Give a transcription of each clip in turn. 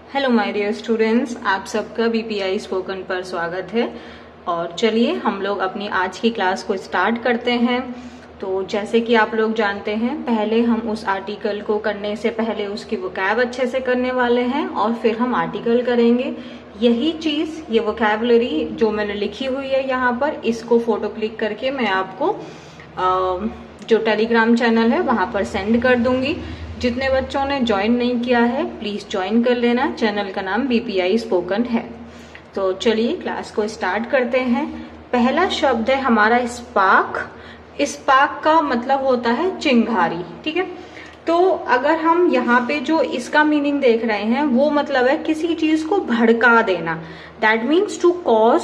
Hello my dear students, आप सबका BPI spoken पर स्वागत है। और चलिए हम लोग अपनी आज की क्लास को स्टार्ट करते हैं। तो जैसे कि आप लोग जानते हैं, पहले हम उस आर्टिकल को करने से पहले उसकी वोकैब अच्छे से करने वाले हैं और फिर हम आर्टिकल करेंगे। यही चीज, ये वोकैबुलरी जो मैंने लिखी हुई है यहाँ पर, इसको फोटो क्लिक करके मैं आपको जो टेलीग्राम चैनल है वहां पर सेंड कर दूंगी। जितने बच्चों ने ज्वाइन नहीं किया है प्लीज ज्वाइन कर लेना। चैनल का नाम बीपीआई स्पोकन है। तो चलिए क्लास को स्टार्ट करते हैं। पहला शब्द है हमारा स्पार्क। स्पार्क का मतलब होता है चिंगारी, ठीक है। तो अगर हम यहाँ पे जो इसका मीनिंग देख रहे हैं वो मतलब है किसी चीज को भड़का देना। That means to cause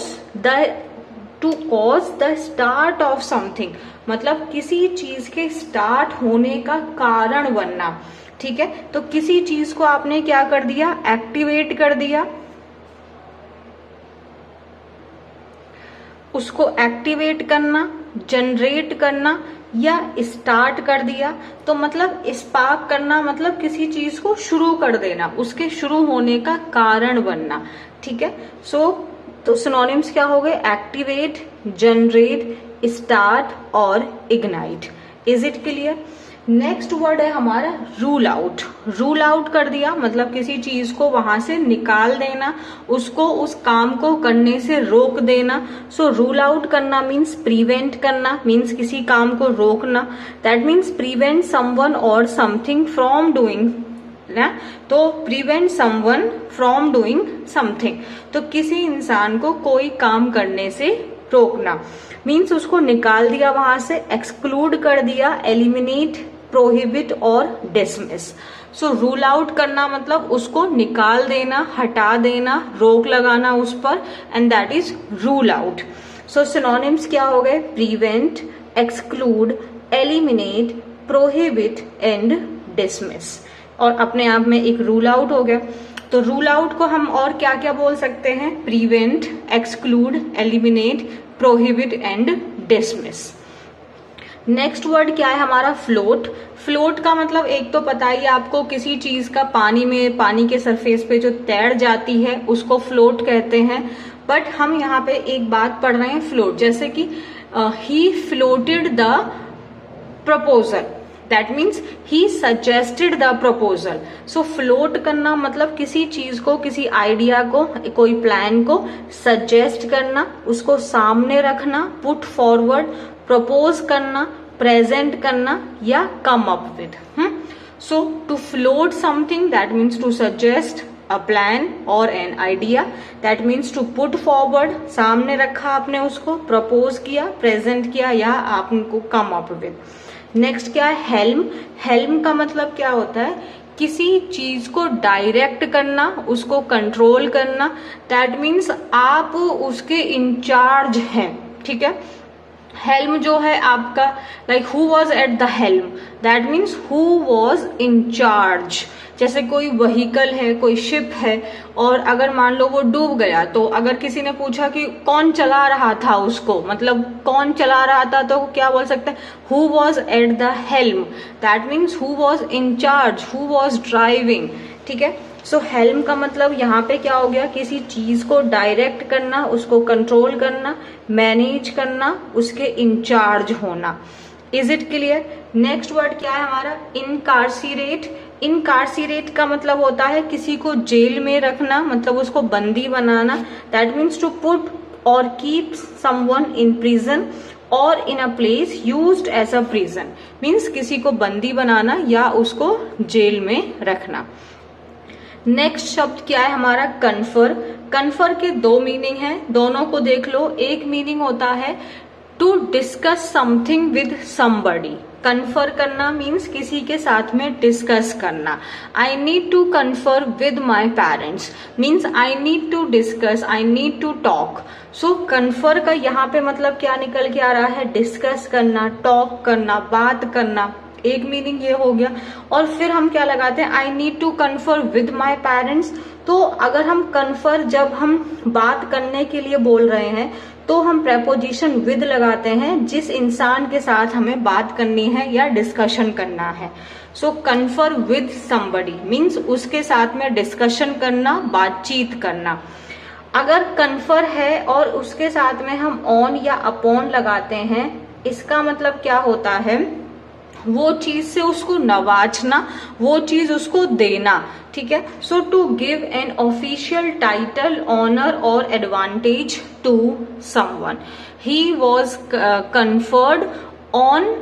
the start of something, मतलब किसी चीज के स्टार्ट होने का कारण बनना, ठीक है। तो किसी चीज को आपने क्या कर दिया, एक्टिवेट कर दिया, उसको एक्टिवेट करना, जनरेट करना या स्टार्ट कर दिया। तो मतलब स्पार्क करना मतलब किसी चीज को शुरू कर देना, उसके शुरू होने का कारण बनना, ठीक है। तो सिनोनिम्स क्या हो गए, एक्टिवेट, जनरेट, स्टार्ट और ignite. Is it clear? Next word है हमारा रूल आउट। रूल आउट कर दिया मतलब किसी चीज को वहां से निकाल देना, उसको उस काम को करने से रोक देना। सो रूल आउट करना मीन्स प्रिवेंट करना, मीन्स किसी काम को रोकना। दैट मीन्स प्रिवेंट समवन और समथिंग फ्रॉम डूइंग ना। तो prevent someone from doing something, तो किसी इंसान को कोई काम करने से रोकना, मीन्स उसको निकाल दिया वहां से, एक्सक्लूड कर दिया, एलिमिनेट, प्रोहिबिट और डिसमिस। सो रूल आउट करना मतलब उसको निकाल देना, हटा देना, रोक लगाना उस पर, and that is rule out. So synonyms क्या हो गए, prevent, exclude, eliminate, prohibit and dismiss. और अपने आप में एक रूल आउट हो गया। तो रूल आउट को हम और क्या क्या बोल सकते हैं, prevent, exclude, eliminate, prohibit and dismiss. Next word क्या है हमारा, फ्लोट। फ्लोट का मतलब एक तो पता ही आपको, किसी चीज का पानी के सरफेस पे जो तैर जाती है उसको फ्लोट कहते हैं। बट हम यहाँ पे एक बात पढ़ रहे हैं फ्लोट, जैसे कि he floated the proposal, that means he suggested the proposal. So float करना मतलब किसी चीज को, किसी आइडिया को, कोई प्लान को सजेस्ट करना, उसको सामने रखना, पुट फॉरवर्ड, प्रपोज करना, प्रेजेंट करना या come up with. So to float something that means to suggest a plan or an idea, that means to put forward, सामने रखा आपने उसको, प्रपोज किया, प्रेजेंट किया या आपको कम अप विद। नेक्स्ट क्या है, हेल्म। हेल्म का मतलब क्या होता है, किसी चीज को डायरेक्ट करना, उसको कंट्रोल करना। दैट मीन्स आप उसके इंचार्ज हैं, ठीक है। हेल्म जो है आपका, like who was at the helm, that means who was in charge. जैसे कोई व्हीकल है, कोई शिप है, और अगर मान लो वो डूब गया, तो अगर किसी ने पूछा कि कौन चला रहा था उसको, मतलब कौन चला रहा था, तो क्या बोल सकते हैं, who was at the helm, that means who was in charge, who was driving, ठीक है। सो हेल्म का मतलब यहाँ पे क्या हो गया, किसी चीज को डायरेक्ट करना, उसको कंट्रोल करना, मैनेज करना, उसके इंचार्ज होना। Is it clear? Next word क्या है हमारा, इनकार्सिरेट। इनकार्सिरेट का मतलब होता है किसी को जेल में रखना, मतलब उसको बंदी बनाना। That means to put or keep someone in prison or in a place used as a prison, means किसी को बंदी बनाना या उसको जेल में रखना। नेक्स्ट शब्द क्या है हमारा, कन्फर। कन्फर के दो मीनिंग हैं, दोनों को देख लो। एक मीनिंग होता है to discuss something with somebody. Confer करना मीन्स किसी के साथ में डिस्कस करना। I need to confer with my parents means I need to discuss, I need to talk. So confer का यहाँ पे मतलब क्या निकल के आ रहा है, डिस्कस करना, टॉक करना, बात करना। एक मीनिंग ये हो गया। और फिर हम क्या लगाते हैं, I need to confer with my parents. तो अगर हम कन्फर, जब हम बात करने के लिए बोल रहे हैं, तो हम प्रेपोजिशन विद लगाते हैं जिस इंसान के साथ हमें बात करनी है या डिस्कशन करना है। सो कन्फर विद समबडी मीन्स उसके साथ में डिस्कशन करना, बातचीत करना। अगर कन्फर है और उसके साथ में हम ऑन या अपॉन लगाते हैं, इसका मतलब क्या होता है, वो चीज से उसको नवाजना, वो चीज उसको देना, ठीक है। So to give an official title, honour or advantage to someone. He was conferred on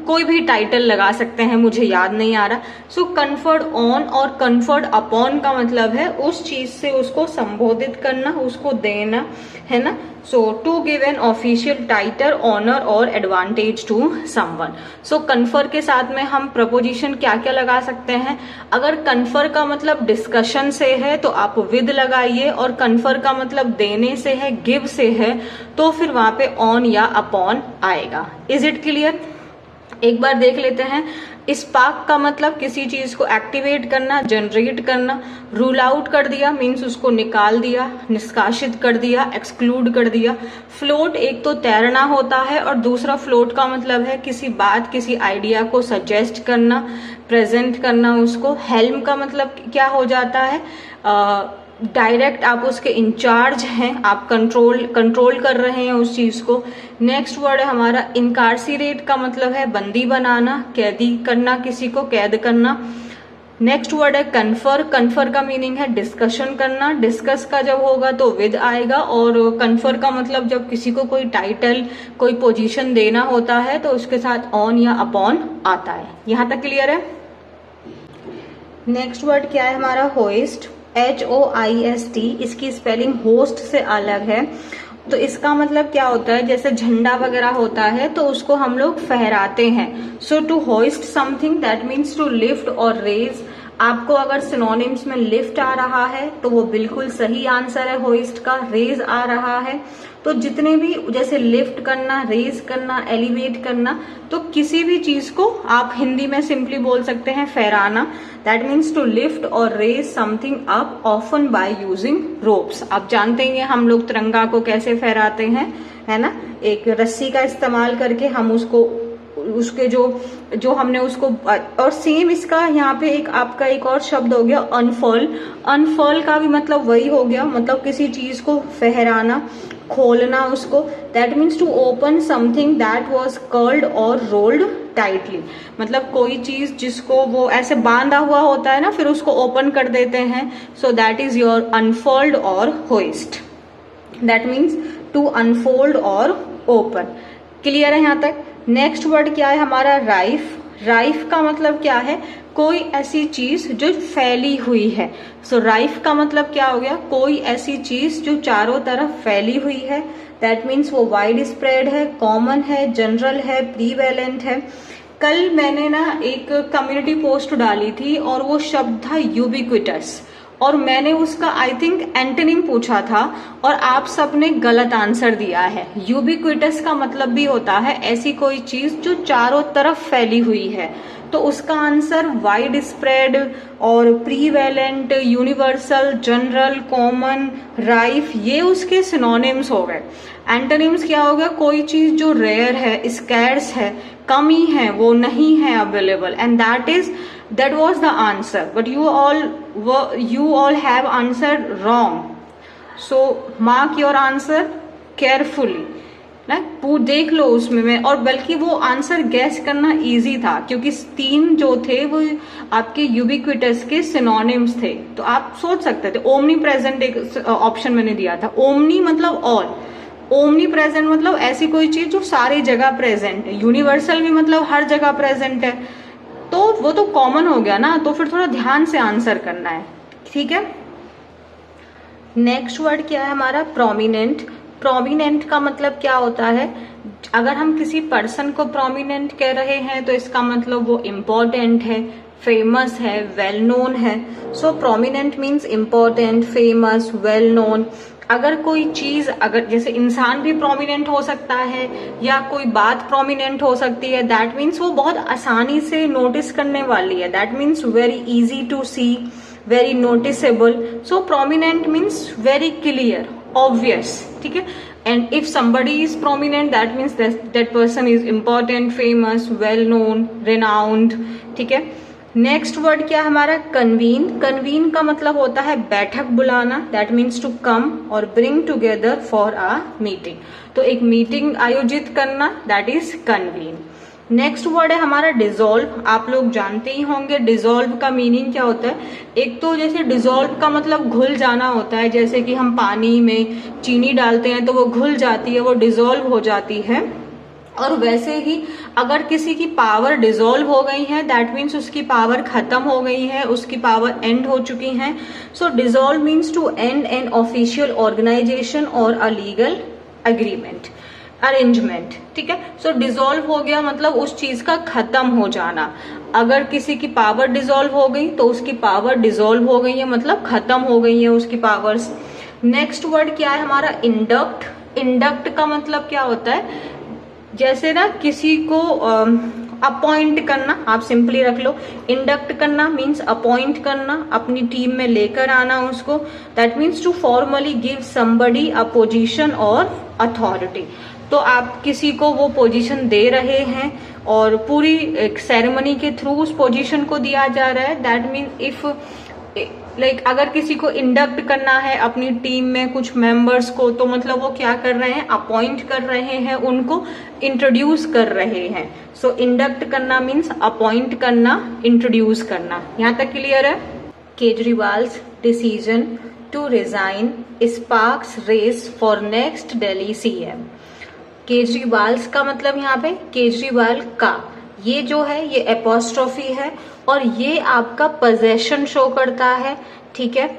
कोई भी टाइटल लगा सकते हैं, मुझे याद नहीं आ रहा। सो कन्फर्ड ऑन और कन्फर्ड अपॉन का मतलब है उस चीज से उसको संबोधित करना, उसको देना, है ना। So to give an official title, honour or advantage to someone. So confer के साथ में हम प्रपोजिशन क्या क्या लगा सकते हैं। अगर कन्फर का मतलब डिस्कशन से है तो आप विद लगाइए, और कन्फर का मतलब देने से है, गिव से है, तो फिर वहां पे ऑन या अपॉन आएगा। Is it clear? एक बार देख लेते हैं। स्पार्क का मतलब किसी चीज को एक्टिवेट करना, जनरेट करना। रूल आउट कर दिया मीन्स उसको निकाल दिया, निष्कासित कर दिया, एक्सक्लूड कर दिया। फ्लोट एक तो तैरना होता है, और दूसरा फ्लोट का मतलब है किसी बात, किसी आइडिया को सजेस्ट करना, प्रेजेंट करना उसको। हेल्म का मतलब क्या हो जाता है, डायरेक्ट आप उसके इंचार्ज हैं, आप कंट्रोल कर रहे हैं उस चीज को। नेक्स्ट वर्ड है हमारा इनकार्सिरेट का मतलब है बंदी बनाना, कैदी करना, किसी को कैद करना। नेक्स्ट वर्ड है कन्फर। कन्फर का मीनिंग है डिस्कशन करना। डिस्कस का जब होगा तो विद आएगा, और कन्फर का मतलब जब किसी को कोई टाइटल, कोई पोजीशन देना होता है तो उसके साथ ऑन या अपॉन आता है। यहां तक क्लियर है? नेक्स्ट वर्ड क्या है हमारा, होइस्ट। HOIST, इसकी स्पेलिंग होस्ट से अलग है। तो इसका मतलब क्या होता है, जैसे झंडा वगैरह होता है तो उसको हम लोग फहराते हैं। So to hoist something that means to lift और रेज। आपको अगर सिनोनिम्स में लिफ्ट आ रहा है तो वो बिल्कुल सही आंसर है होइस्ट का। रेज आ रहा है तो जितने भी, जैसे लिफ्ट करना, रेज करना, एलिवेट करना, तो किसी भी चीज को आप हिंदी में सिंपली बोल सकते हैं फहराना। दैट मीन्स टू लिफ्ट और raise something up often by using ropes. आप जानते हैं हम लोग तिरंगा को कैसे फहराते हैं, है ना, एक रस्सी का इस्तेमाल करके हम उसके जो हमने उसको। और सेम इसका यहाँ पे एक आपका एक और शब्द हो गया अनफर्ल। अनफर्ल का भी मतलब वही हो गया, मतलब किसी चीज को फहराना, खोलना उसको। That means to open something that was curled और रोल्ड टाइटली। मतलब कोई चीज जिसको वो ऐसे बांधा हुआ होता है ना, फिर उसको ओपन कर देते हैं। So that is your unfold or hoist. That means to unfold or open. Clear है यहाँ तक? नेक्स्ट वर्ड क्या है हमारा, राइफ। राइफ का मतलब क्या है, कोई ऐसी चीज जो फैली हुई है। सो राइफ का मतलब क्या हो गया, कोई ऐसी चीज जो चारों तरफ फैली हुई है। दैट मीन्स वो वाइड स्प्रेड है, कॉमन है, जनरल है, प्रीवेलेंट है। कल मैंने ना एक कम्युनिटी पोस्ट डाली थी और वो शब्द था यूबिक्विटस, और मैंने उसका आई थिंक एंटोनिम पूछा था और आप सबने गलत आंसर दिया है। यूबिक्विटस का मतलब भी होता है ऐसी कोई चीज जो चारों तरफ फैली हुई है। तो उसका आंसर वाइड स्प्रेड और prevalent, universal, general, common, rife, ये उसके सिनोनिम्स हो गए। एंटोनिम्स क्या हो गया, कोई चीज जो रेयर है, स्कैर्स है, कमी है, वो नहीं है available. And that was the answer, but you all have answered wrong. So mark your answer carefully. ना देख लो उसमें में, और बल्कि वो आंसर गैस करना इजी था क्योंकि 3 जो थे वो आपके यूबिक्विटस के सिनोनिम्स थे। तो आप सोच सकते थे। ओमनी प्रेजेंट एक ऑप्शन मैंने दिया था। ओमनी मतलब ऑल, ओमनी प्रेजेंट मतलब ऐसी कोई चीज जो सारी जगह प्रेजेंट है। यूनिवर्सल भी मतलब हर जगह प्रेजेंट है। तो वो तो कॉमन हो गया ना, तो फिर थोड़ा ध्यान से आंसर करना है, ठीक है। नेक्स्ट वर्ड क्या है हमारा, प्रोमिनेंट। प्रोमिनेंट का मतलब क्या होता है, अगर हम किसी पर्सन को प्रोमिनेंट कह रहे हैं तो इसका मतलब वो इम्पोर्टेंट है, फेमस है, वेल नोन है। So prominent means important, famous, well known. अगर कोई चीज, अगर जैसे इंसान भी प्रोमिनेंट हो सकता है या कोई बात प्रोमिनेंट हो सकती है, दैट मीन्स वो बहुत आसानी से नोटिस करने वाली है। That means very easy to see, very noticeable. So prominent means very clear, obvious, ठीक है। and if somebody is prominent that means that person is important, famous, well known, renowned. ठीक है. नेक्स्ट वर्ड क्या है हमारा? Convene. Convene का मतलब होता है बैठक बुलाना, दैट मीन्स टू कम और bring together for a meeting. तो एक मीटिंग आयोजित करना, that is convene. Next word है हमारा डिसॉल्व. आप लोग जानते ही होंगे डिसॉल्व का मीनिंग क्या होता है. एक तो जैसे डिसॉल्व का मतलब घुल जाना होता है, जैसे कि हम पानी में चीनी डालते हैं तो वो घुल जाती है, वो डिसॉल्व हो जाती है. और वैसे ही अगर किसी की पावर डिसॉल्व हो गई है दैट मीन्स उसकी पावर खत्म हो गई है, उसकी पावर एंड हो चुकी है. So dissolve means to end an official organisation or a legal agreement, arrangement. ठीक है. सो डिसॉल्व हो गया मतलब उस चीज का खत्म हो जाना. अगर किसी की पावर डिसॉल्व हो गई तो उसकी पावर डिसॉल्व हो गई है, मतलब खत्म हो गई है उसकी पावर्स. नेक्स्ट वर्ड क्या है हमारा? इंडक्ट. इंडक्ट का मतलब क्या होता है? जैसे ना किसी को अपॉइंट करना, आप सिंपली रख लो. इंडक्ट करना मीन्स अपॉइंट करना, अपनी टीम में लेकर आना उसको. That means to formally give somebody a position और अथॉरिटी. तो आप किसी को वो पोजीशन दे रहे हैं और पूरी एक सेरेमनी के थ्रू उस पोजीशन को दिया जा रहा है. दैट मीन इफ लाइक अगर किसी को इंडक्ट करना है अपनी टीम में कुछ मेंबर्स को, तो मतलब वो क्या कर रहे हैं? अपॉइंट कर रहे हैं, उनको इंट्रोड्यूस कर रहे हैं. सो इंडक्ट करना मीन्स अपॉइंट करना, इंट्रोड्यूस करना. यहाँ तक क्लियर है? Kejriwal's decision to resign sparks race for next Delhi CM. Kejriwal's का मतलब यहाँ पे केजरीवाल का, ये जो है ये एपोस्ट्रोफी है और ये आपका पोजेशन शो करता है. ठीक है.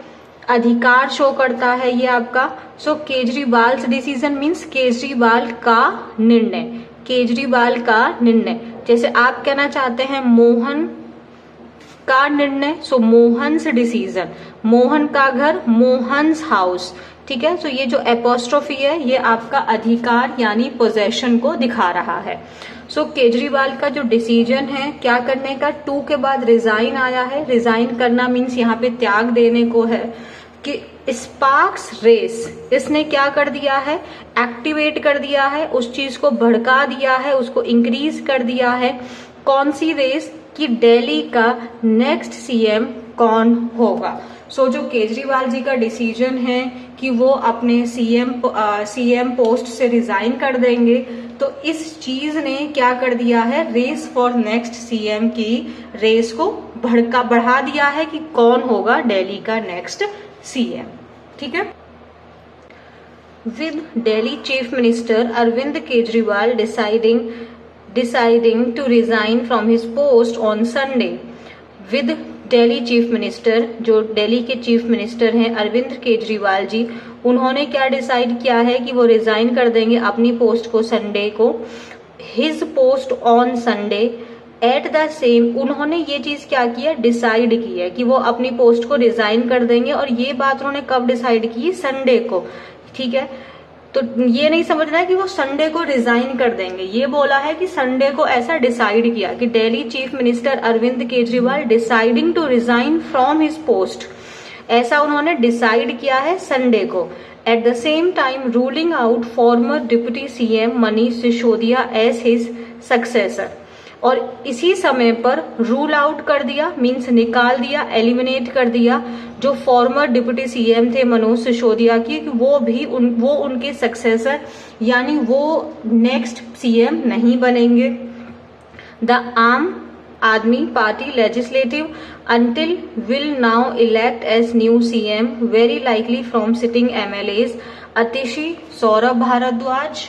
अधिकार शो करता है ये आपका. सो केजरीवाल्स डिसीजन मीन्स केजरीवाल का निर्णय, केजरीवाल का निर्णय. जैसे आप कहना चाहते हैं मोहन का निर्णय, सो मोहन्स डिसीजन. मोहन का घर, मोहन्स हाउस. ठीक है. सो ये जो एपोस्ट्रोफी है ये आपका अधिकार यानी पोजेशन को दिखा रहा है. सो केजरीवाल का जो डिसीजन है क्या करने का, टू के बाद रिजाइन आया है. रिजाइन करना मीन्स यहाँ पे त्याग देने को है. कि स्पार्क्स रेस, इसने क्या कर दिया है? एक्टिवेट कर दिया है, उस चीज को भड़का दिया है, उसको इंक्रीज कर दिया है. कौन सी रेस? कि दिल्ली का नेक्स्ट सीएम कौन होगा. सो जो केजरीवाल जी का डिसीजन है कि वो अपने सीएम पोस्ट से रिजाइन कर देंगे, तो इस चीज ने क्या कर दिया है? रेस फॉर नेक्स्ट सीएम की रेस को बढ़ा दिया है कि कौन होगा दिल्ली का नेक्स्ट सीएम. ठीक है. With Delhi chief minister Arvind Kejriwal deciding to resign from his post on Sunday. With Delhi chief minister, जो दिल्ली के चीफ मिनिस्टर हैं अरविंद केजरीवाल जी, उन्होंने क्या डिसाइड किया है कि वो रिजाइन कर देंगे अपनी पोस्ट को संडे को. His post on Sunday eight the same, उन्होंने ये चीज क्या किया? डिसाइड की है कि वो अपनी पोस्ट को रिजाइन कर देंगे. और ये बात उन्होंने कब डिसाइड की? संडे को. ठीक है. तो ये नहीं समझना है कि वो संडे को रिजाइन कर देंगे, ये बोला है कि संडे को ऐसा डिसाइड किया कि Delhi chief minister Arvind Kejriwal deciding to resign from his post, ऐसा उन्होंने डिसाइड किया है संडे को. At the same time ruling out former deputy CM Manish Sisodia as his successor. और इसी समय पर रूल आउट कर दिया मीन्स निकाल दिया, एलिमिनेट कर दिया जो फॉर्मर डिप्टी सीएम थे मनोज सिसोदिया की, वो उनके सक्सेसर यानी वो नेक्स्ट सीएम नहीं बनेंगे. द आम आदमी party legislative until will now elect as new CM very likely from sitting MLAs Atishi, Saurabh Bharadwaj,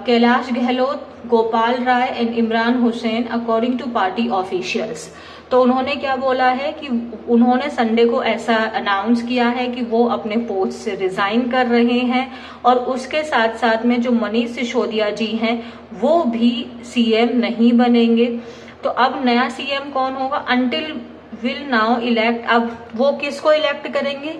Kailash Gahlot, Gopal Rai and Imran Hussain according to party officials. तो उन्होंने क्या बोला है कि उन्होंने संडे को ऐसा अनाउंस किया है कि वो अपने पोस्ट से रिजाइन कर रहे हैं और उसके साथ साथ में जो मनीष सिसोदिया जी हैं वो भी सीएम नहीं बनेंगे. तो अब नया सीएम कौन होगा? Until will now elect. अब वो किसको इलेक्ट करेंगे?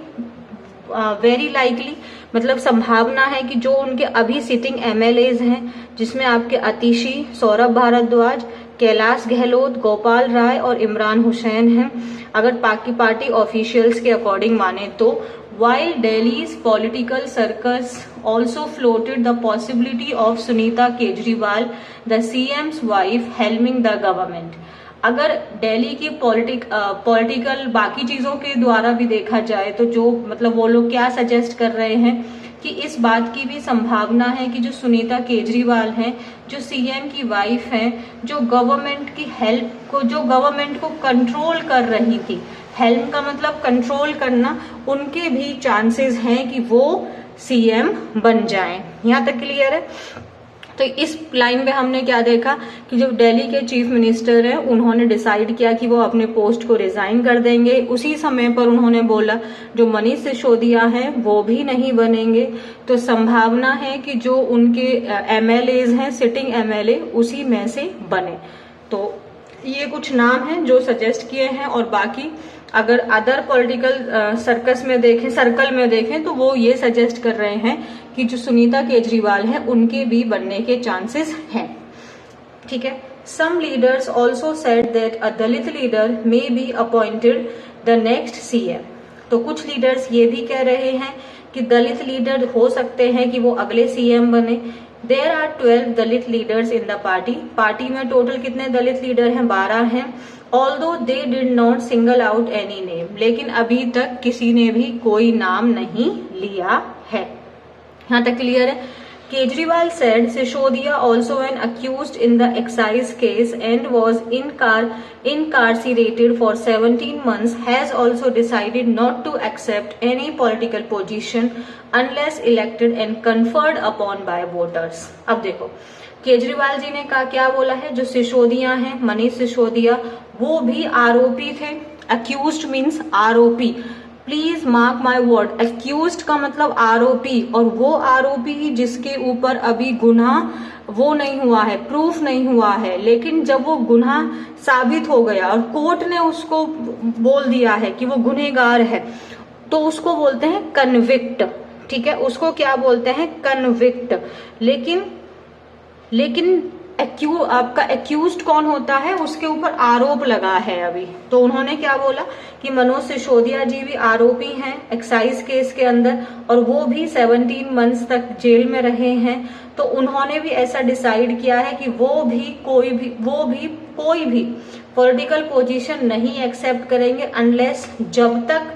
वेरी लाइकली मतलब संभावना है कि जो उनके अभी सिटिंग एमएलएज हैं जिसमें आपके अतिशी, सौरभ भारद्वाज, कैलाश गहलोत, गोपाल राय और इमरान हुसैन हैं, अगर पार्टी ऑफिशियल्स के अकॉर्डिंग माने तो while Delhi's political circus also floated the possibility of Sunita Kejriwal, the CM's wife, helming the government. अगर दिल्ली की पॉलिटिकल बाकी चीजों के द्वारा भी देखा जाए तो जो मतलब वो लोग क्या सजेस्ट कर रहे हैं कि इस बात की भी संभावना है कि जो सुनीता केजरीवाल हैं, जो सीएम की वाइफ हैं, जो गवर्नमेंट की हेल्प को, जो गवर्नमेंट को कंट्रोल कर रही थी, हेल्प का मतलब कंट्रोल करना, उनके भी चांसेस हैं कि वो सीएम बन जाएं। यहां तक क्लियर है। तो इस लाइन में हमने क्या देखा कि जो दिल्ली के चीफ मिनिस्टर हैं उन्होंने डिसाइड किया कि वो अपने पोस्ट को रिजाइन कर देंगे। उसी समय पर उन्होंने बोला जो मनीष सिसोदिया हैं वो भी नहीं बनेंगे। तो संभावना है कि जो उनके एमएलएज हैं, सिटिंग एमएलए, उसी में से बने। तो ये कुछ नाम हैं जो सजेस्ट किए हैं, और बाकी अगर अदर पॉलिटिकल सर्कल में देखें तो वो ये सजेस्ट कर रहे हैं कि जो सुनीता केजरीवाल हैं उनके भी बनने के चांसेस हैं। ठीक है। Some leaders also said that a Dalit leader may be appointed the next CM. तो कुछ लीडर्स ये भी कह रहे हैं कि दलित लीडर हो सकते हैं कि वो अगले सीएम बने। There are 12 Dalit leaders in the party में टोटल कितने दलित लीडर हैं? 12 हैं। Although they did not single out any name, लेकिन अभी तक किसी ने भी कोई नाम नहीं लिया है। यहां तक क्लियर है। Kejriwal said Sisodiya, also an accused in the excise case and was incarcerated for 17 months, has also decided not to accept any political position unless elected and conferred upon by voters। अब देखो केजरीवाल जी ने क्या बोला है, जो सिसोदिया हैं, मनीष सिसोदिया, वो भी आरोपी थे। अक्यूज्ड मीन्स आरोपी, please mark my word, accused का मतलब आरोपी, और वो आरोपी जिसके ऊपर अभी गुनाह वो नहीं हुआ है, प्रूफ नहीं हुआ है, लेकिन जब वो गुनाह साबित हो गया और कोर्ट ने उसको बोल दिया है कि वो गुनहगार है, तो उसको बोलते हैं कन्विक्ट। ठीक है, उसको क्या बोलते हैं? कन्विक्ट। लेकिन आपका एक्यूज्ड कौन होता है? उसके ऊपर आरोप लगा है अभी। तो उन्होंने क्या बोला कि मनोज सिसोदिया जी भी आरोपी हैं एक्साइज केस के अंदर, और वो भी 17 मंथ्स तक जेल में रहे हैं। तो उन्होंने भी ऐसा डिसाइड किया है कि वो भी कोई भी पॉलिटिकल पोजीशन नहीं एक्सेप्ट करेंगे अनलेस, जब तक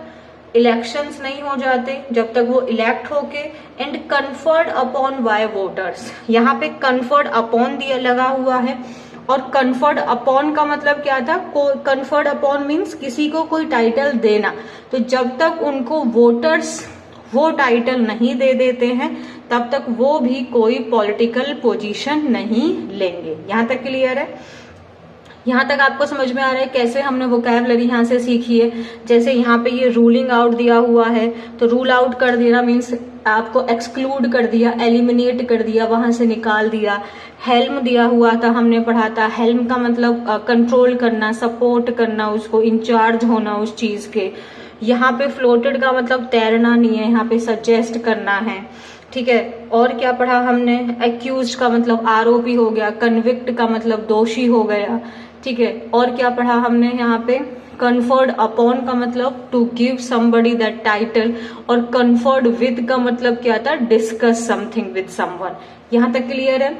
इलेक्शंस नहीं हो जाते, जब तक वो इलेक्ट होके and conferred upon bye voters. यहाँ पे कन्फर्ड अपॉन दिया लगा हुआ है, और कन्फर्ड अपॉन का मतलब क्या था? कन्फर्ड अपॉन मीन्स किसी को कोई टाइटल देना। तो जब तक उनको वोटर्स वो टाइटल नहीं दे देते हैं तब तक वो भी कोई पॉलिटिकल पोजीशन नहीं लेंगे। यहाँ तक क्लियर है? यहाँ तक आपको समझ में आ रहा है कैसे हमने वोकैबुलरी यहाँ से सीखी है। जैसे यहाँ पे ये रूलिंग आउट दिया हुआ है, तो रूल आउट कर देना मीन्स आपको एक्सक्लूड कर दिया, एलिमिनेट कर दिया, वहां से निकाल दिया। हेल्म दिया हुआ था, हमने पढ़ा था, हेल्म का मतलब कंट्रोल करना, सपोर्ट करना, उसको इंचार्ज होना उस चीज के। यहाँ पे फ्लोटेड का मतलब तैरना नहीं है, यहाँ पे सजेस्ट करना है। ठीक है, और क्या पढ़ा हमने? एक्यूज का मतलब आरोपी हो गया, कन्विक्ट का मतलब दोषी हो गया। ठीक है, और क्या पढ़ा हमने यहाँ पे? कन्फर्ड अपॉन का मतलब to give somebody that title, और कन्फर्ड विद का मतलब क्या था? Discuss something with someone. यहाँ तक क्लियर है?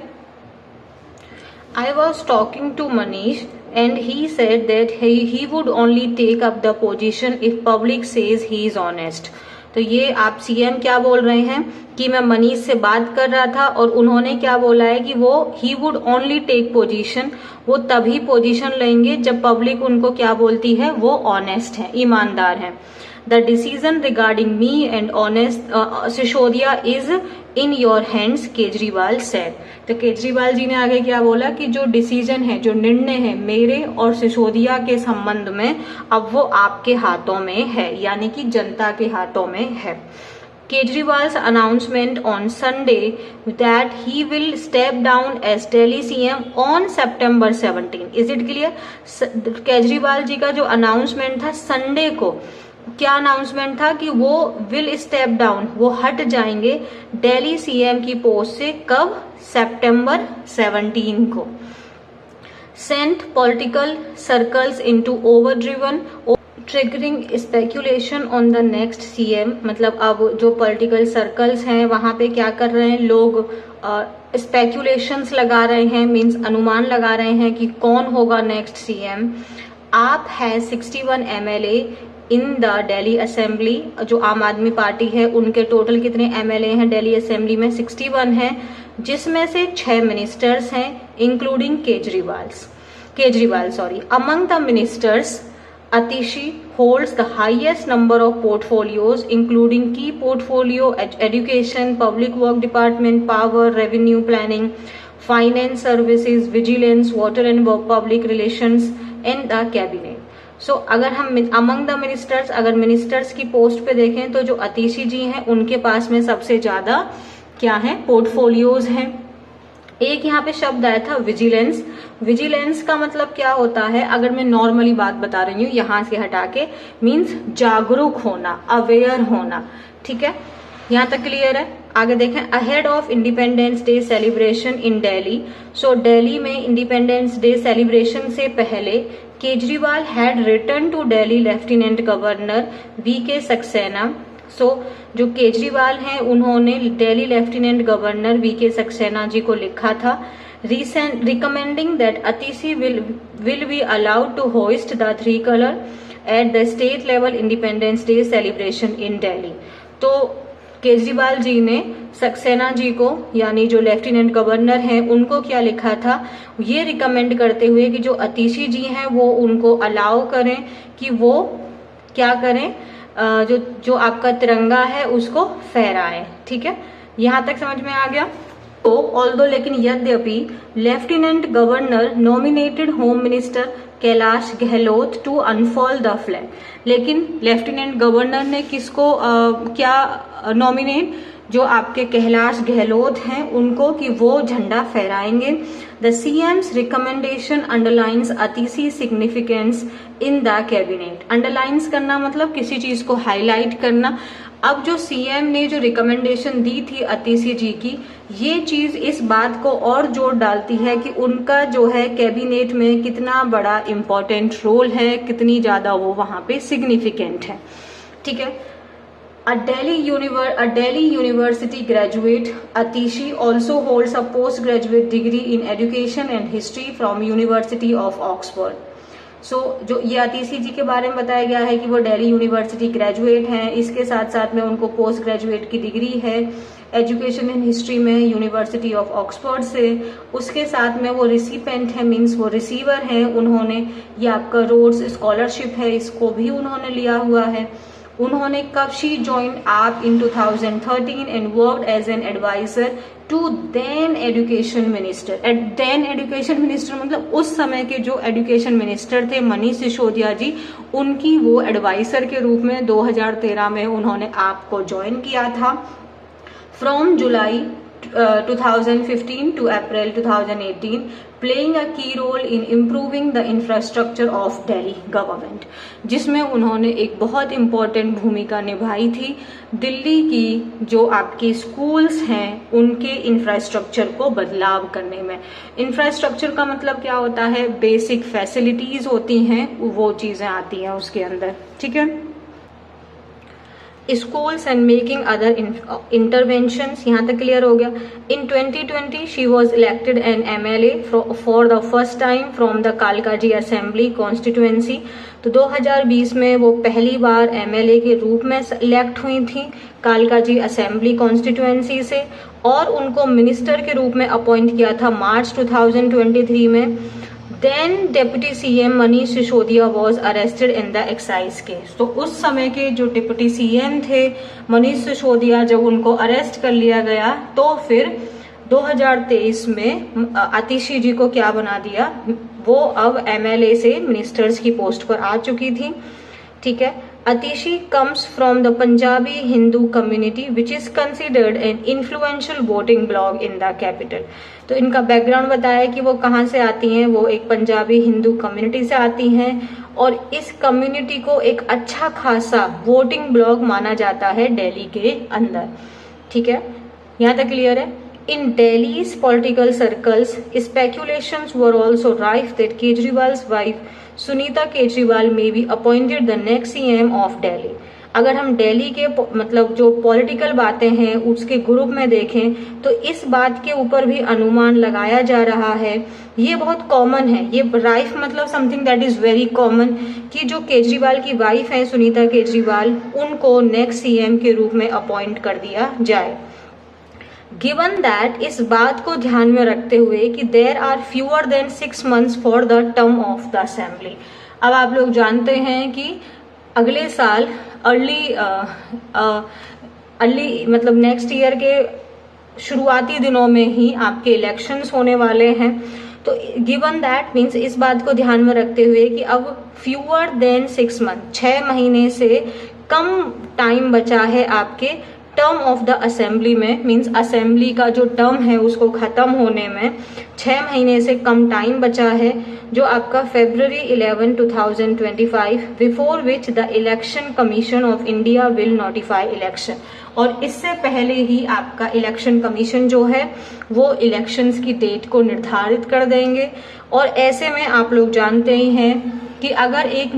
I was talking to Manish and he said that he would only take up the position if public says he is honest। तो ये आप सीएम क्या बोल रहे हैं कि मैं मनीष से बात कर रहा था और उन्होंने क्या बोला है कि वो he would only take position, वो तभी पोजीशन लेंगे जब पब्लिक उनको क्या बोलती है? वो ऑनेस्ट है, ईमानदार है। The decision regarding me and honest Sisodia is in your hands, Kejriwal said. तो केजरीवाल जी ने आगे क्या बोला कि जो डिसीजन है, जो निर्णय है मेरे और सिसोदिया के संबंध में, अब वो आपके हाथों में है, यानी कि जनता के हाथों में है। Kejriwal's announcement on Sunday that he will step down as Delhi CM on September 17. Is it clear? Kejriwal ji का जो अनाउंसमेंट था संडे को, क्या अनाउंसमेंट था कि वो विल स्टेप डाउन, वो हट जाएंगे दिल्ली सीएम की पोस्ट से। कब? सितंबर 17 को। Sent political circles into overdriven. Triggering speculation on the next CM, मतलब अब जो पॉलिटिकल सर्कल्स हैं वहां पे क्या कर रहे हैं लोग, स्पेक्यूलेशंस लगा रहे हैं, मींस अनुमान लगा रहे हैं कि कौन होगा नेक्स्ट सीएम। आप है 61 MLA in the Delhi assembly, जो आम आदमी पार्टी है उनके टोटल कितने MLA हैं दिल्ली असेंबली में, 61 हैं, जिसमें से 6 मिनिस्टर्स हैं including Kejriwal sorry. Among the ministers Atishi holds the highest number of portfolios including key portfolio education, public work department, power, revenue planning, finance services, vigilance, water and public relations and the cabinet. So अगर हम among the ministers, अगर ministers की post पे देखें तो जो अतिशी जी हैं उनके पास में सबसे ज्यादा क्या है पोर्टफोलियोज हैं। एक यहाँ पे शब्द आया था विजिलेंस। विजिलेंस का मतलब क्या होता है, अगर मैं नॉर्मली बात बता रही हूँ यहां से हटा के, मीन्स जागरूक होना, अवेयर होना, ठीक है, यहाँ तक क्लियर है। आगे देखें, ahead of Independence Day celebration in Delhi. So Delhi में इंडिपेंडेंस डे सेलिब्रेशन से पहले Kejriwal had return to Delhi lieutenant governor VK Saxena. So जो केजरीवाल हैं उन्होंने Delhi lieutenant governor VK Saxena ji को लिखा था, recommending that Atishi will be allowed to hoist the 3 colour at the state level Independence Day celebration in Delhi. तो केजरीवाल जी ने सक्सेना जी को, यानी जो लेफ्टिनेंट गवर्नर हैं, उनको क्या लिखा था, ये रिकमेंड करते हुए कि जो अतिशी जी हैं वो उनको अलाउ करें कि वो क्या करें, जो आपका तिरंगा है उसको फहराएं। ठीक है, यहां तक समझ में आ गया। तो ऑल्दो लेकिन यद्यपि lieutenant governor nominated home minister Kailash Gahlot to unfurl the flag, लेकिन लेफ्टिनेंट गवर्नर ने किसको क्या नॉमिनेट, जो आपके कैलाश गहलोत हैं उनको, कि वो झंडा फहराएंगे। The CM's recommendation underlines Atishi significance in the cabinet. Underlines करना मतलब किसी चीज को हाईलाइट करना। अब जो CM ने जो रिकमेंडेशन दी थी अतिशी जी की, ये चीज इस बात को और जोर डालती है कि उनका जो है कैबिनेट में कितना बड़ा इम्पोर्टेंट रोल है, कितनी ज्यादा वो वहां पे सिग्निफिकेंट है। ठीक है, A Delhi University graduate, Atishi also holds a postgraduate degree in education and history from University of Oxford. So, जो ये अतिशी जी के बारे में बताया गया है कि वो दिल्ली यूनिवर्सिटी ग्रेजुएट हैं, इसके साथ साथ में उनको पोस्ट ग्रेजुएट की डिग्री है एजुकेशन एंड हिस्ट्री में यूनिवर्सिटी ऑफ ऑक्सफोर्ड से। उसके साथ में वो रिसिपेंट है, मीन्स वो रिसीवर हैं, उन्होंने ये आपका रोड्स स्कॉलरशिप है, इसको भी उन्होंने लिया हुआ है। उन्होंने कब she join AAP in 2013 and worked as an adviser to then education minister. Then education minister मतलब उस समय के जो एजुकेशन मिनिस्टर थे मनीष सिसोदिया जी, उनकी वो एडवाइजर के रूप में 2013 में उन्होंने आपको ज्वाइन किया था। From July 2015 to April 2018, playing a key role in improving the infrastructure of Delhi government, जिसमें उन्होंने एक बहुत इम्पोर्टेंट भूमिका निभाई थी दिल्ली की जो आपके स्कूल्स हैं उनके इंफ्रास्ट्रक्चर को बदलाव करने में। इंफ्रास्ट्रक्चर का मतलब क्या होता है, बेसिक फैसिलिटीज होती हैं, वो चीजें आती हैं उसके अंदर। ठीक है, schools and making other interventions, यहाँ तक क्लियर हो गया। In 2020 she was elected an MLA for the first time from the Kalkaji assembly constituency। तो 2020 में वो पहली बार MLA के रूप में इलेक्ट हुई थी कालकाजी असेंबली कॉन्स्टिट्यूएंसी से, और उनको मिनिस्टर के रूप में अपॉइंट किया था मार्च 2023 में। Then Deputy CM Manish Sisodia was arrested in the excise case। तो उस समय के जो डिप्टी CM थे मनीष सिसोदिया, जब उनको अरेस्ट कर लिया गया तो फिर 2023 में अतिशी जी को क्या बना दिया, वो अब MLA से मिनिस्टर्स की पोस्ट पर आ चुकी थी। ठीक है, Atishi comes from the Punjabi Hindu community which is considered an influential voting bloc in the capital। तो इनका बैकग्राउंड बताया कि वो कहाँ से आती हैं, वो एक पंजाबी हिंदू कम्युनिटी से आती हैं और इस कम्युनिटी को एक अच्छा खासा वोटिंग ब्लॉक माना जाता है दिल्ली के अंदर। ठीक है, यहाँ तक क्लियर है। In Delhi's political circles, speculations were also rife that Kejriwal's wife Sunita Kejriwal may be appointed the next CM of Delhi। अगर हम दिल्ली के मतलब जो पॉलिटिकल बातें हैं उसके ग्रुप में देखें तो इस बात के ऊपर भी अनुमान लगाया जा रहा है। ये बहुत कॉमन है, ये राइफ मतलब something that is very common कि जो केजरीवाल की वाइफ है सुनीता केजरीवाल, उनको नेक्स्ट सीएम के रूप में अपॉइंट कर दिया जाए। गिवन दैट, इस बात को ध्यान में रखते हुए कि there are fewer than 6 months for the term of the assembly. अब आप लोग जानते हैं कि अगले साल अर्ली मतलब नेक्स्ट ईयर के शुरुआती दिनों में ही आपके इलेक्शंस होने वाले हैं। तो गिवन दैट मीन्स इस बात को ध्यान में रखते हुए कि अब फ्यूअर देन 6 months 6 महीने से कम टाइम बचा है आपके टर्म ऑफ द असेंबली में, मीन्स असेंबली का जो टर्म है उसको खत्म होने में 6 महीने से कम टाइम बचा है, जो आपका February 11, 2025, before which the election commission of India will notify election. और इससे पहले ही आपका इलेक्शन कमीशन जो है वो इलेक्शंस की डेट को निर्धारित कर देंगे। और ऐसे में आप लोग जानते ही हैं कि अगर एक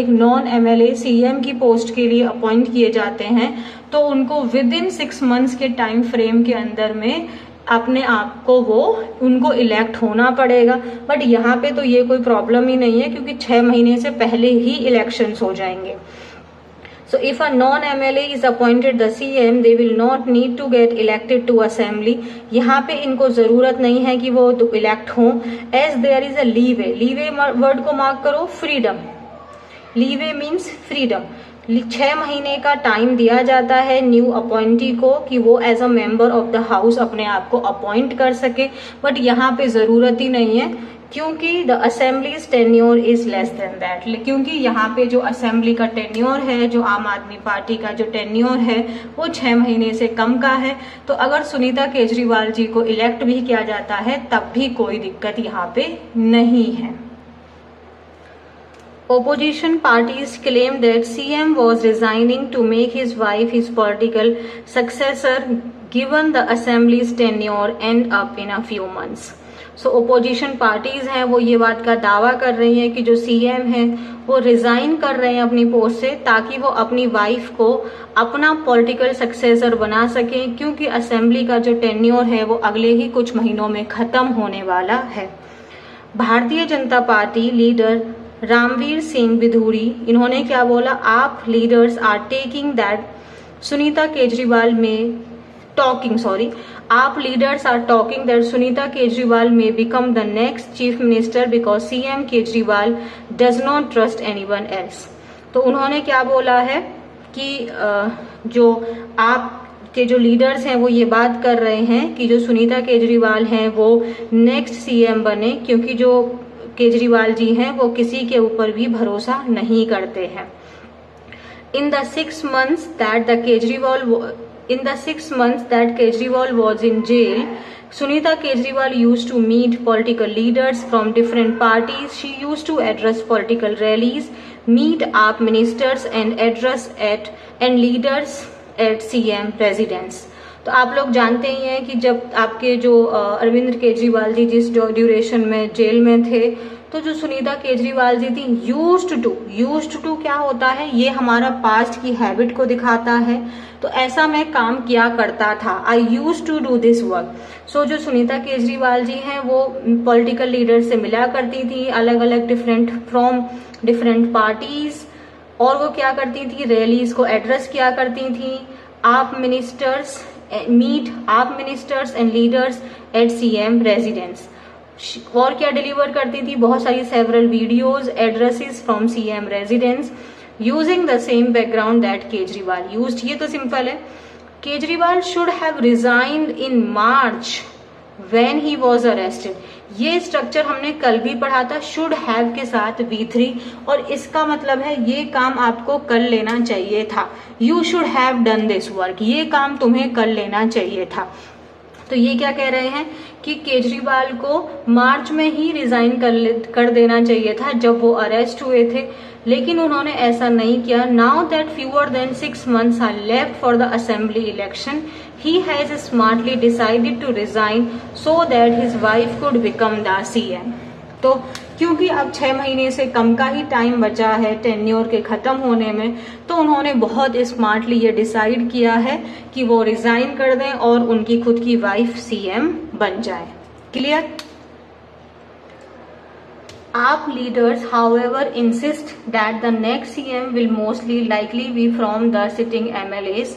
नॉन एमएलए सीएम की पोस्ट के लिए अपॉइंट किए जाते हैं तो उनको विद इन 6 months के टाइम फ्रेम के अंदर में अपने आप को उनको इलेक्ट होना पड़ेगा। बट यहाँ पे तो ये कोई प्रॉब्लम ही नहीं है क्योंकि 6 महीने से पहले ही इलेक्शंस हो जाएंगे। So if a non-MLA is appointed the CM, they will not need to get elected to assembly। यहाँ पे इनको जरूरत नहीं है कि वो इलेक्ट हों, as there is a leeway। leeway word को मार्क करो, फ्रीडम। leeway means freedom. 6 महीने का टाइम दिया जाता है न्यू अपॉइंटी को कि वो as a member of the house अपने आप को अपॉइंट कर सके। बट यहाँ पे जरूरत ही नहीं है क्योंकि the assemblies tenure is less than that. क्योंकि यहाँ पे जो असेंबली का टेन्योर है, जो आम आदमी पार्टी का जो टेन्योर है वो 6 महीने से कम का है। तो अगर सुनीता केजरीवाल जी को इलेक्ट भी किया जाता है तब भी कोई दिक्कत यहाँ पे नहीं है। Opposition parties claim that CM was resigning to make his wife his political successor given the assembly's tenure end up in a few months। So opposition parties हैं वो ये बात का दावा कर रही हैं कि जो CM है वो रिजाइन कर रहे हैं अपनी पोस्ट से ताकि वो अपनी वाइफ को अपना पॉलिटिकल सक्सेसर बना सकें, क्योंकि असेंबली का जो टेन्योर है वो अगले ही कुछ महीनों में खत्म होने वाला है। भारतीय जनता पार्टी लीडर रामवीर सिंह विधूरी, इन्होंने क्या बोला, AAP leaders are taking that Sunita Kejriwal may AAP leaders are talking that Sunita Kejriwal may become the next chief minister because CM Kejriwal does not trust anyone else. तो उन्होंने क्या बोला है कि जो आप के जो लीडर्स हैं वो ये बात कर रहे हैं कि जो सुनीता केजरीवाल हैं वो नेक्स्ट सीएम बने, क्योंकि जो केजरीवाल जी हैं वो किसी के ऊपर भी भरोसा नहीं करते हैं। In the 6 months that Kejriwal was in jail, Sunita Kejriwal used to meet political leaders from different parties. She used to address political rallies, meet AAP ministers and leaders at CM residence। तो आप लोग जानते ही हैं कि जब आपके जो अरविंद केजरीवाल जी जिस ड्यूरेशन में जेल में थे, तो जो सुनीता केजरीवाल जी थी यूज्ड टू क्या होता है, ये हमारा पास्ट की हैबिट को दिखाता है। तो ऐसा मैं काम किया करता था, I used to do this work. So जो सुनीता केजरीवाल जी हैं वो पॉलिटिकल लीडर से मिला करती थी, अलग अलग फ्रॉम डिफरेंट पार्टीज, और वो क्या करती थी, रैलीज को एड्रेस किया करती थी। आप ministers and leaders at CM residence, और क्या डिलीवर करती थी, बहुत सारी several videos, addresses from CM residence using the same background that Kejriwal used. ये तो सिंपल है। Kejriwal should have resigned in March when he was arrested. ये स्ट्रक्चर हमने कल भी पढ़ा था, शुड हैव के साथ V3, और इसका मतलब है ये काम आपको कर लेना चाहिए था। You should have done this work, ये काम तुम्हें कर लेना चाहिए था। तो ये क्या कह रहे हैं कि केजरीवाल को मार्च में ही रिजाइन कर देना चाहिए था जब वो अरेस्ट हुए थे, लेकिन उन्होंने ऐसा नहीं किया। Now that fewer than 6 months are left for the assembly election, he has smartly decided to resign so that his wife could become the CM। तो क्योंकि अब 6 महीने से कम का ही टाइम बचा है टेन्योर के खत्म होने में, तो उन्होंने बहुत स्मार्टली ये डिसाइड किया है कि वो रिजाइन कर दें और उनकी खुद की वाइफ सीएम बन जाए। Clear? AAP leaders, however, insist that the next CM will mostly likely be from the sitting MLAs.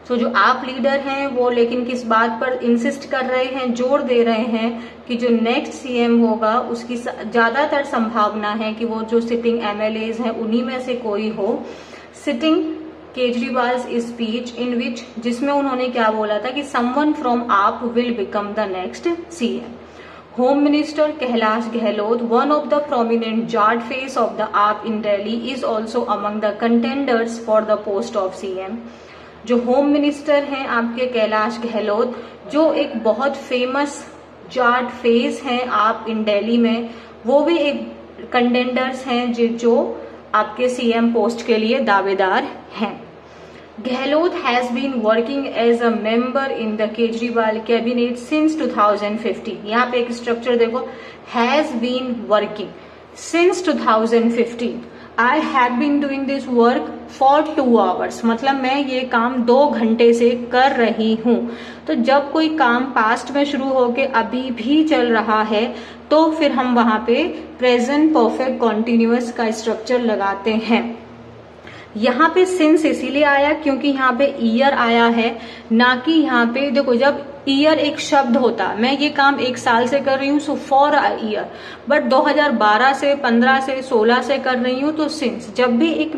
तो जो AAP लीडर हैं वो लेकिन किस बात पर इंसिस्ट कर रहे हैं, जोर दे रहे हैं कि जो नेक्स्ट सीएम होगा उसकी ज्यादातर संभावना है कि वो जो सिटिंग MLAs हैं उन्हीं में से कोई हो। सिटिंग केजरीवाल स्पीच इन विच, जिसमें उन्होंने क्या बोला था कि someone from AAP will become the next CM. Home Minister Kailash Gehlot, one of the prominent Jat face of the AAP in Delhi, is also among the contenders for the post of CM. जो home minister हैं आपके कैलाश गहलोत, जो एक बहुत famous Jat face हैं आप इन दिल्ली में, वो भी एक कंटेंडर्स हैं जो आपके सीएम पोस्ट के लिए दावेदार हैं। Gehlot has been working as a member in the Kejriwal cabinet since 2015. यहाँ पे एक स्ट्रक्चर देखो, has been working since 2015. I have been doing this work for 2 hours. मतलब मैं ये काम 2 घंटे से कर रही हूँ। तो जब कोई काम पास्ट में शुरू होके अभी भी चल रहा है तो फिर हम वहां पे प्रेजेंट परफेक्ट कॉन्टिन्यूअस का स्ट्रक्चर लगाते हैं। यहाँ पे सिंस इसीलिए आया क्योंकि यहाँ पे ईयर आया है, ना कि यहाँ पे देखो जब ईयर एक शब्द होता, मैं ये काम 1 साल से कर रही हूँ so for a year, but 2012 से 15 से 16 से कर रही हूँ तो सिंस। जब भी एक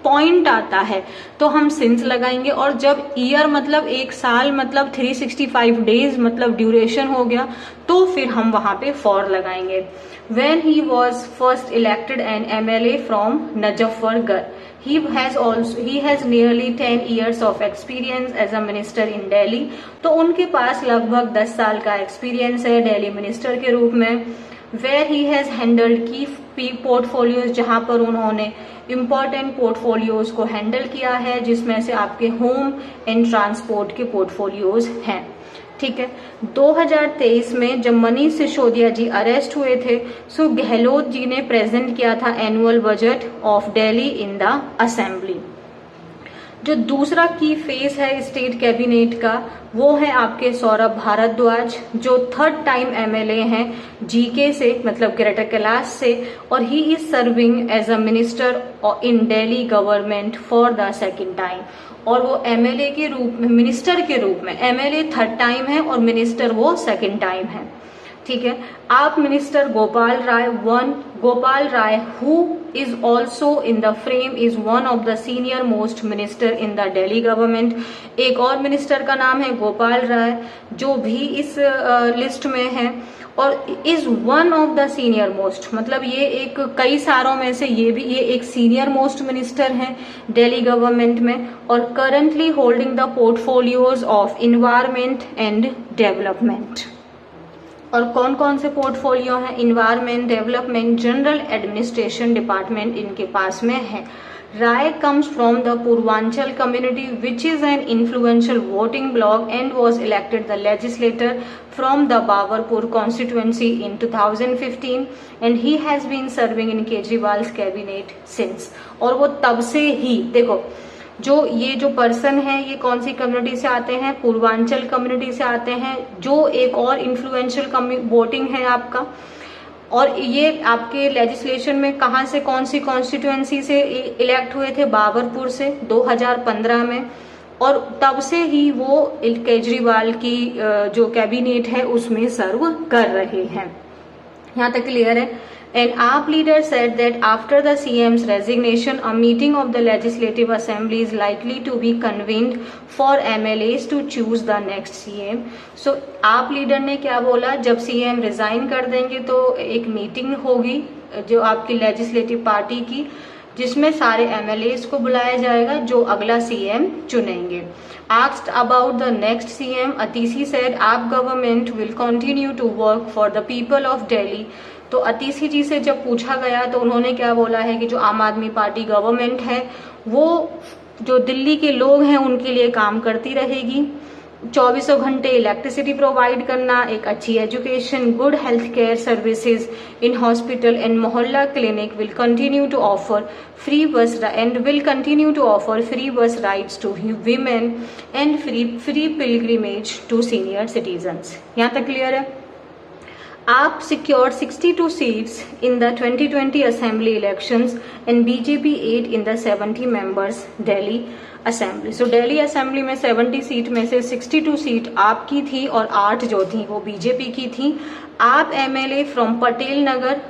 पॉइंट आता है तो हम सिंस लगाएंगे, और जब ईयर मतलब 1 साल मतलब 365 डेज मतलब ड्यूरेशन हो गया तो फिर हम वहां पे फॉर लगाएंगे। When he was first elected an MLA from Najafargarh, he has nearly 10 years of experience as a minister in Delhi. तो उनके पास लगभग 10 साल का एक्सपीरियंस है दिल्ली मिनिस्टर के रूप में। Where he has handled key portfolios, जहां पर उन्होंने इम्पोर्टेंट पोर्टफोलियोज को हैंडल किया है, जिसमें से आपके होम एंड ट्रांसपोर्ट के पोर्टफोलियोज हैं। ठीक है, 2023 में जब मनीष सिसोदिया जी अरेस्ट हुए थे सो गहलोत जी ने प्रेजेंट किया था annual budget of Delhi in the assembly. जो दूसरा की फेस है स्टेट कैबिनेट का वो है आपके सौरभ भारद्वाज, जो 3rd टाइम एमएलए हैं जीके से मतलब ग्रेटर कैलाश से, और he is serving as a minister in Delhi government for the 2nd time. और वो एमएलए के रूप में, मिनिस्टर के रूप में, एमएलए 3rd टाइम है और मिनिस्टर वो 2nd टाइम है। ठीक है, AAP minister Gopal Rai who is also in the frame is one of the senior most minister in the Delhi government. एक और मिनिस्टर का नाम है गोपाल राय जो भी इस लिस्ट में है और is one of the senior most, मतलब ये एक कई सारों में से ये एक सीनियर मोस्ट मिनिस्टर हैं दिल्ली गवर्नमेंट में, और currently holding the portfolios of environment and development. और कौन कौन से पोर्टफोलियो हैं? Environment, development, general administration department इनके पास में है। Rai comes from the Purvanchal community, which is an influential voting bloc, and was elected the legislator from the Babarpur constituency in 2015, and he has been serving in Kejriwal's cabinet since. और वो तब से ही, देखो जो person है ये कौन सी community से आते हैं? पूर्वांचल कम्युनिटी से आते हैं, जो एक और इन्फ्लुएंशियल वोटिंग है आपका। और ये आपके लेजिस्लेशन में कहाँ से, कौन सी कॉन्स्टिट्यूएंसी से इलेक्ट हुए थे? बाबरपुर से 2015 में, और तब से ही वो केजरीवाल की जो कैबिनेट है उसमें सर्व कर रहे हैं। यहाँ तक क्लियर है? An AAP leader said that after the CM's resignation, a meeting of the Legislative Assembly is likely to be convened for MLAs to choose the next CM. So AAP leader ने क्या बोला? जब CM resign कर देंगे तो एक meeting होगी जो आपकी लेजिस्लेटिव पार्टी की, जिसमें सारे MLAs को बुलाया जाएगा जो अगला CM चुनेंगे। Asked about the next CM, Atishi said AAP government will continue to work for the people of Delhi. तो अतीशी जी से जब पूछा गया तो उन्होंने क्या बोला है कि जो आम आदमी पार्टी गवर्नमेंट है वो जो दिल्ली के लोग हैं उनके लिए काम करती रहेगी। 24 घंटे इलेक्ट्रिसिटी प्रोवाइड करना, एक अच्छी education, good health care services in hospital and mohalla clinic will continue to offer free bus rides to women and free pilgrimage to senior citizens. यहाँ तक क्लियर है। आप secured 62 seats in the 2020 assembly elections and BJP 8 in the 70 members Delhi assembly। So Delhi assembly में 70 seat में से 62 seat आपकी थी और 8 जो थी वो बीजेपी की थी। आप MLA from Patel Nagar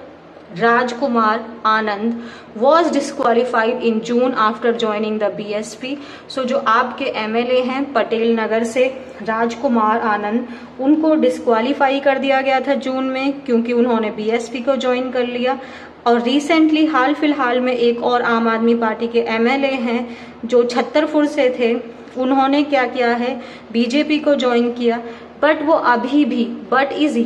Rajkumar Anand was disqualified in June after joining the BSP। So जो आपके MLA हैं पटेल नगर से राजकुमार आनंद, उनको डिस्क्वालीफाई कर दिया गया था जून में क्योंकि उन्होंने BSP को ज्वाइन कर लिया। और रिसेंटली हाल फिलहाल में एक और आम आदमी पार्टी के MLA हैं जो छतरपुर से थे, उन्होंने क्या किया है, बीजेपी को ज्वाइन किया। बट वो अभी भी, बट इज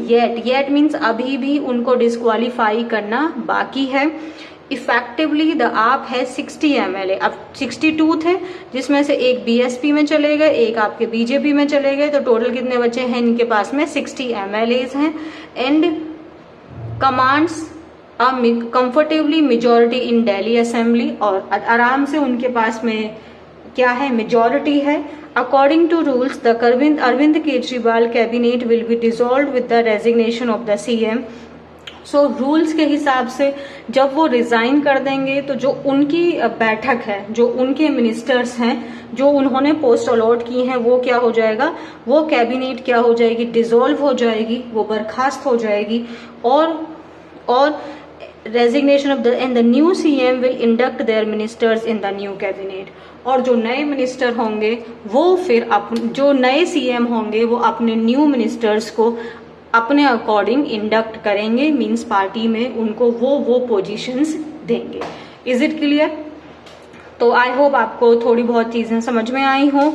येट मीन्स अभी भी उनको डिस्क्वालीफाई करना बाकी है। इफेक्टिवली द आप है 60 MLA, अब 62 थे जिसमें से एक BSP में चले गए, एक आपके बीजेपी में चले गए, तो टोटल कितने बचे हैं इनके पास में 60 MLAs हैं and commands comfortably majority in Delhi assembly, और आराम से उनके पास में क्या है, मेजोरिटी है। According to rules the Arvind Kejriwal cabinet will be dissolved with the resignation of the CM। So rules के हिसाब से जब वो रिजाइन कर देंगे तो जो उनकी बैठक है, जो उनके मिनिस्टर्स हैं, जो उन्होंने पोस्ट अलॉट की हैं, वो क्या हो जाएगा, वो कैबिनेट क्या हो जाएगी, डिसॉल्व हो जाएगी, वो बर्खास्त हो जाएगी। और resignation of the and the new CM will induct their ministers in the new cabinet. और जो नए मिनिस्टर होंगे वो फिर जो नए CM होंगे वो अपने न्यू मिनिस्टर्स को अपने अकॉर्डिंग इंडक्ट करेंगे, मींस पार्टी में उनको वो पोजीशंस देंगे। Is it clear? तो आई होप आपको थोड़ी बहुत चीजें समझ में आई हो।